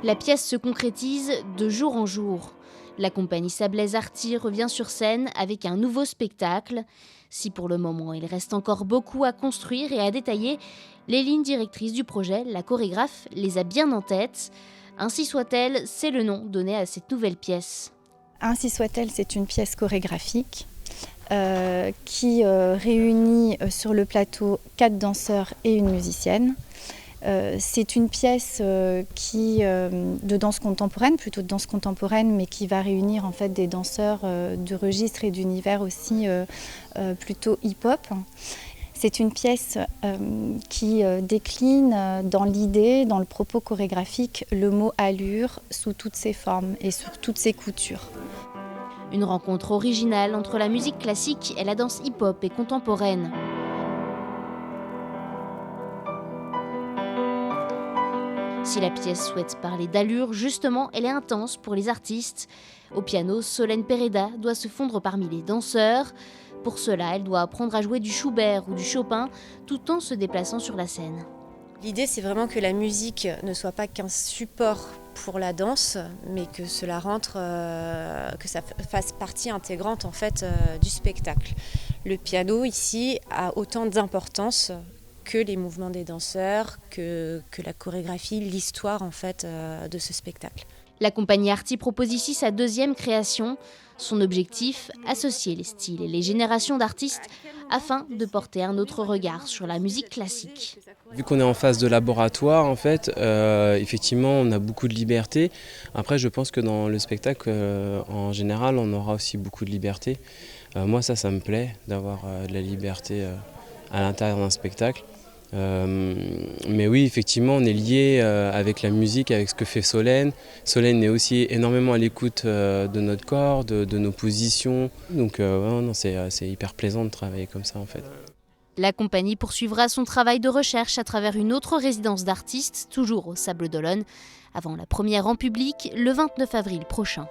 La pièce se concrétise de jour en jour. La compagnie Sablaise Arty revient sur scène avec un nouveau spectacle. Si pour le moment il reste encore beaucoup à construire et à détailler, les lignes directrices du projet, la chorégraphe, les a bien en tête. Ainsi soit-elle, c'est le nom donné à cette nouvelle pièce. Ainsi soit-elle, c'est une pièce chorégraphique qui réunit sur le plateau 4 danseurs et une musicienne. C'est une pièce de danse contemporaine, plutôt de danse contemporaine, mais qui va réunir en fait des danseurs de registre et d'univers aussi plutôt hip-hop. C'est une pièce qui décline dans l'idée, dans le propos chorégraphique, le mot allure sous toutes ses formes et sur toutes ses coutures. Une rencontre originale entre la musique classique et la danse hip-hop et contemporaine. Si la pièce souhaite parler d'allure, justement, elle est intense pour les artistes. Au piano, Solène Pereda doit se fondre parmi les danseurs. Pour cela, elle doit apprendre à jouer du Schubert ou du Chopin, tout en se déplaçant sur la scène. L'idée, c'est vraiment que la musique ne soit pas qu'un support pour la danse, mais que cela rentre, que ça fasse partie intégrante en fait du spectacle. Le piano ici a autant d'importance que les mouvements des danseurs, que la chorégraphie, l'histoire en fait de ce spectacle. La compagnie Arty propose ici sa deuxième création. Son objectif, associer les styles et les générations d'artistes afin de porter un autre regard sur la musique classique. Vu qu'on est en phase de laboratoire, en fait, effectivement, on a beaucoup de liberté. Après, je pense que dans le spectacle, en général, on aura aussi beaucoup de liberté. Moi, ça me plaît d'avoir de la liberté à l'intérieur d'un spectacle. Mais oui, effectivement, on est lié avec la musique, avec ce que fait Solène. Solène est aussi énormément à l'écoute de notre corps, de nos positions. Donc non, c'est hyper plaisant de travailler comme ça en fait. La compagnie poursuivra son travail de recherche à travers une autre résidence d'artistes, toujours au Sables d'Olonne, avant la première en public le 29 avril prochain.